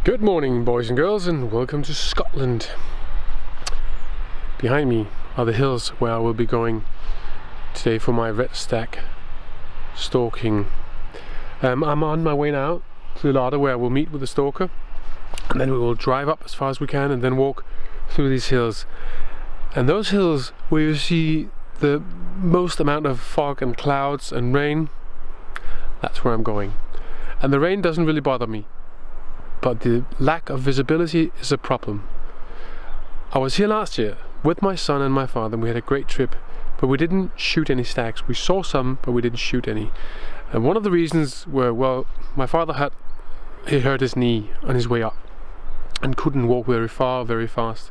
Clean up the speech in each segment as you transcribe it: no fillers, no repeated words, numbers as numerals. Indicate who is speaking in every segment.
Speaker 1: Good morning, boys and girls, and welcome to Scotland. Behind me are the hills where I will be going today for my red stag stalking. I'm on my way now to the larder where I will meet with the stalker, and then we will drive up as far as we can and then walk through these hills. And those hills where you see the most amount of fog and clouds and rain, that's where I'm going. And the rain doesn't really bother me, but the lack of visibility is a problem. I was here last year with my son and my father, and we had a great trip, but we didn't shoot any stags. We saw some, but we didn't shoot any. And one of the reasons were, well, my father hurt his knee on his way up and couldn't walk very far, very fast.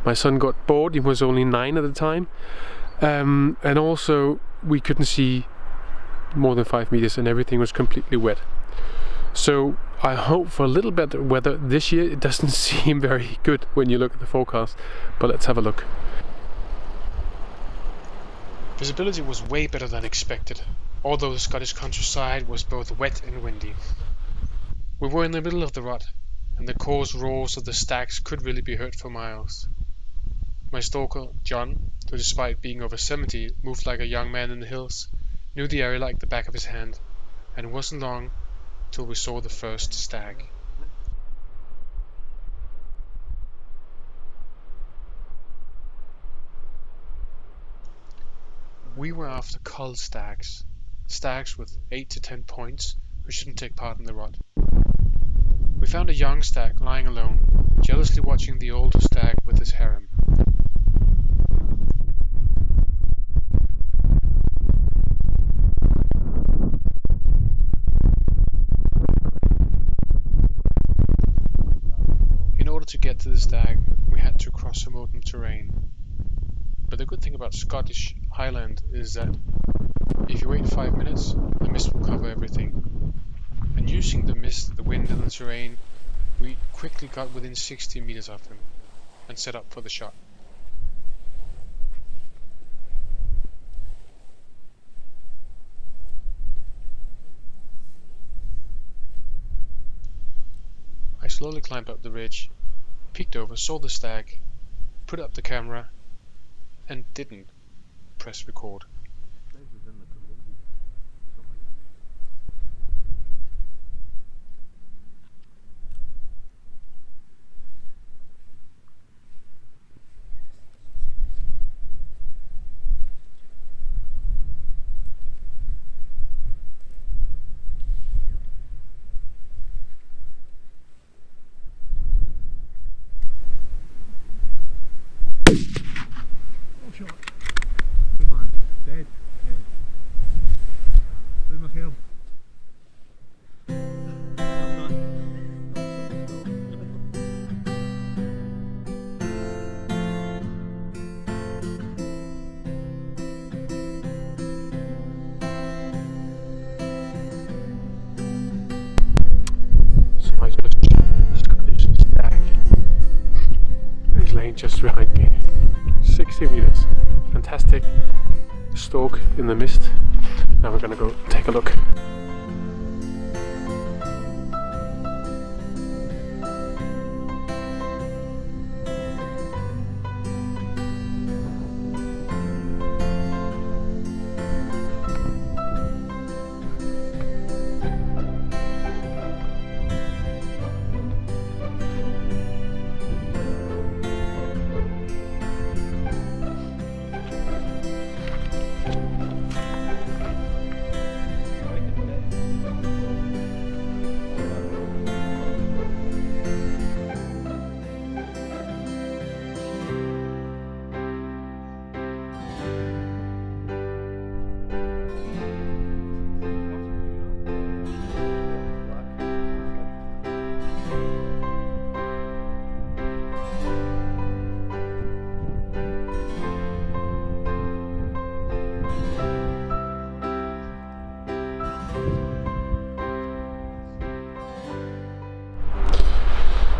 Speaker 1: My son got bored, he was only 9 at the time, and also we couldn't see more than 5 meters and everything was completely wet. So I hope for a little better weather this year. It doesn't seem very good when you look at the forecast, but let's have a look. Visibility was way better than expected, although the Scottish countryside was both wet and windy. We were in the middle of the rut, and the coarse roars of the stags could really be heard for miles. My stalker, John, who despite being over 70 moved like a young man in the hills, knew the area like the back of his hand, and it wasn't long till we saw the first stag. We were after cull stags with 8 to 10 points who shouldn't take part in the rut. We found a young stag lying alone, jealously watching the older stag with his harem. To get to the stag, we had to cross some open terrain. But the good thing about Scottish Highlands is that if you wait 5 minutes, the mist will cover everything. And using the mist, the wind and the terrain, we quickly got within 60 meters of him and set up for the shot. I slowly climbed up the ridge, peeked over, saw the stag, put up the camera, and didn't press record. I just shot the Scottish stag. He's laying just behind me. 60 meters. Fantastic stalk in the mist. Now we're gonna go take a look.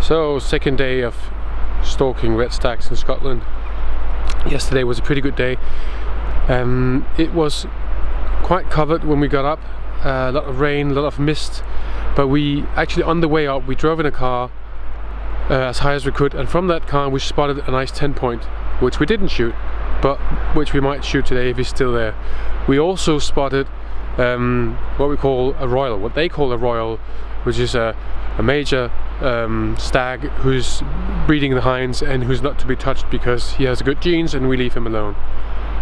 Speaker 1: So, second day of stalking red stags in Scotland. Yesterday was a pretty good day. It was quite covered when we got up, a lot of rain, a lot of mist, but we actually, on the way up, we drove in a car as high as we could, and from that cairn we spotted a nice 10 point, which we didn't shoot, but which we might shoot today if he's still there. We also spotted what we call a royal, what they call a royal, which is a major stag who's breeding the hinds and who's not to be touched because he has good genes and we leave him alone.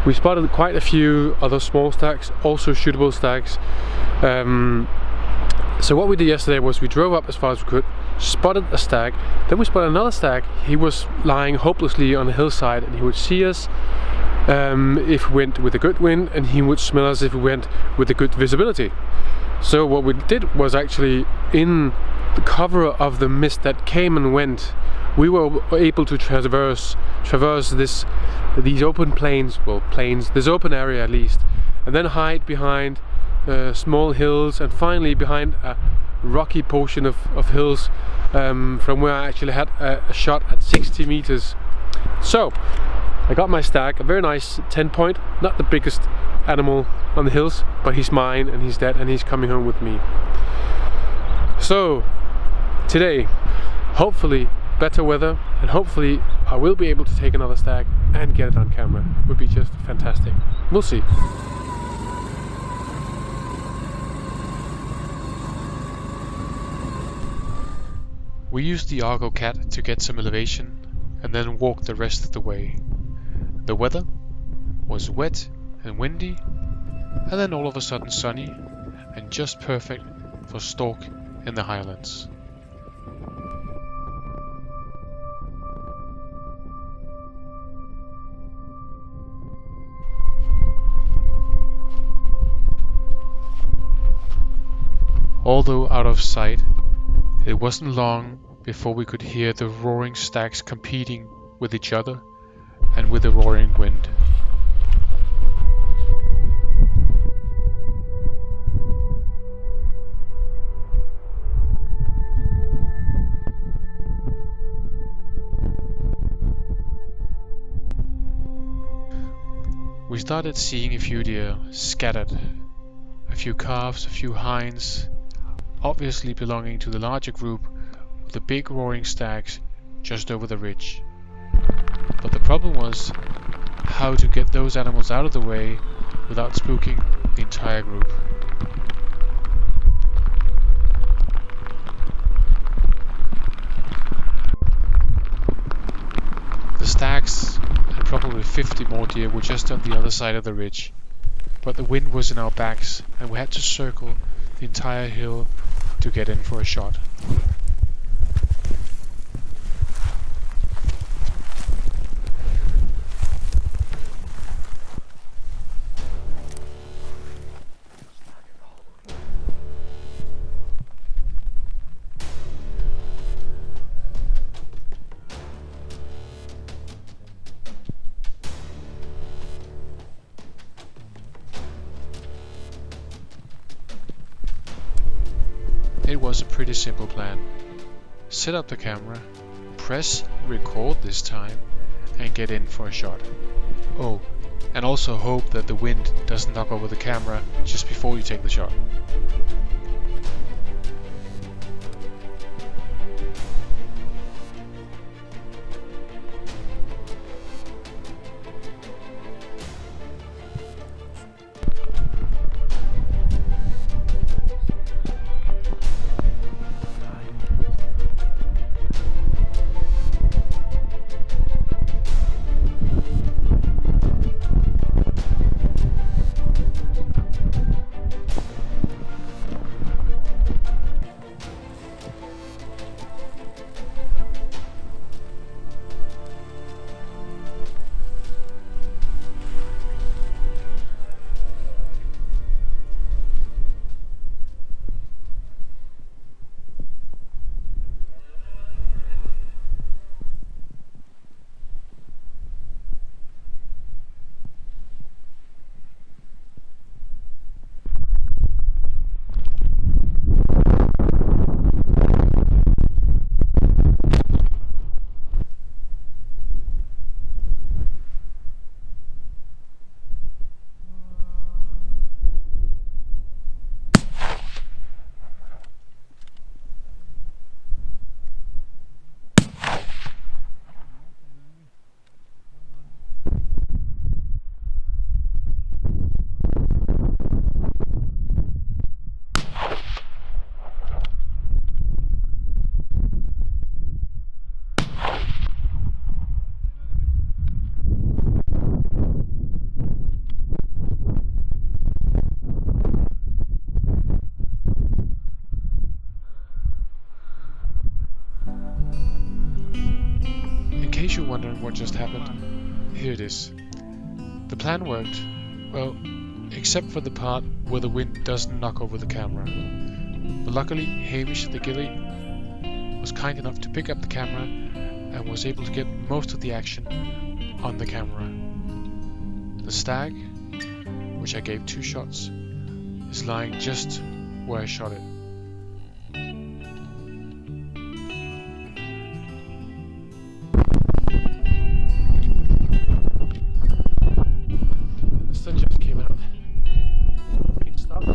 Speaker 1: We spotted quite a few other small stags, also shootable stags. So what we did yesterday was we drove up as far as we could, spotted a stag, then we spotted another stag. He was lying hopelessly on the hillside and he would see us if we went with a good wind, and he would smell us if we went with a good visibility. So what we did was actually, in the cover of the mist that came and went, we were able to traverse these open plains, this open area at least, and then hide behind small hills, and finally behind a rocky portion of hills from where I actually had a shot at 60 meters. So I got my stag, a very nice 10 point, not the biggest animal on the hills, but he's mine and he's dead and he's coming home with me. So today, hopefully better weather, and hopefully I will be able to take another stag and get it on camera. It would be just fantastic. We'll see. We used the Argo Cat to get some elevation and then walked the rest of the way. The weather was wet and windy, and then all of a sudden sunny and just perfect for stalk in the Highlands. Although out of sight, it wasn't long before we could hear the roaring stags competing with each other and with the roaring wind. We started seeing a few deer scattered, a few calves, a few hinds, obviously belonging to the larger group of the big roaring stags just over the ridge. But the problem was how to get those animals out of the way without spooking the entire group. The stags and probably 50 more deer were just on the other side of the ridge, but the wind was in our backs and we had to circle the entire hill to get in for a shot. It was a pretty simple plan. Set up the camera, press record this time, and get in for a shot. Oh, and also hope that the wind doesn't knock over the camera just before you take the shot.
Speaker 2: what just happened? Here it is. The plan worked, well, except for the part where the wind doesn't knock over the camera. But luckily, Hamish the ghillie was kind enough to pick up the camera and was able to get most of the action on the camera. The stag, which I gave 2 shots, is lying just where I shot it.
Speaker 1: The sun just came out. Rain stopped.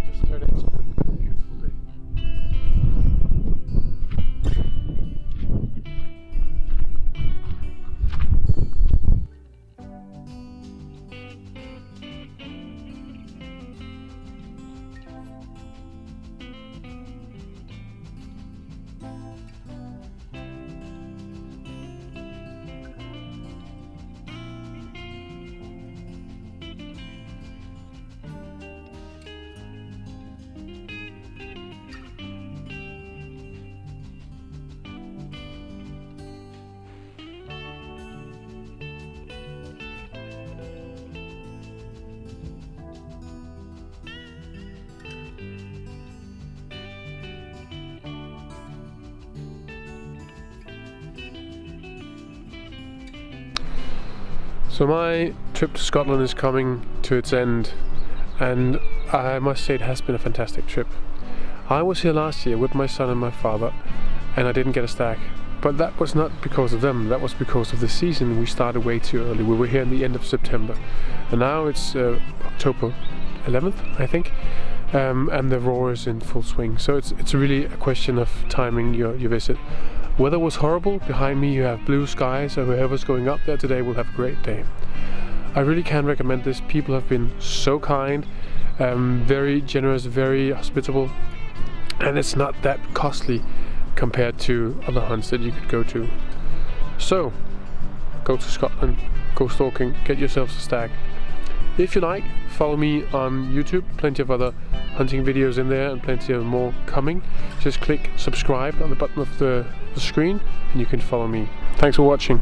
Speaker 1: Just turned into a beautiful day. So my trip to Scotland is coming to its end, and I must say it has been a fantastic trip. I was here last year with my son and my father, and I didn't get a stag. But that was not because of them, that was because of the season. We started way too early. We were here in the end of September, and now it's October 11th, I think, and the roar is in full swing. So it's really a question of timing your visit. Weather was horrible. Behind me you have blue skies, so whoever's going up there today will have a great day. I really can recommend this. People have been so kind, very generous, very hospitable, and it's not that costly compared to other hunts that you could go to. So, go to Scotland, go stalking, get yourself a stag. If you like, follow me on YouTube, plenty of other hunting videos in there and plenty of more coming. Just click subscribe on the bottom of the screen and you can follow me. Thanks for watching.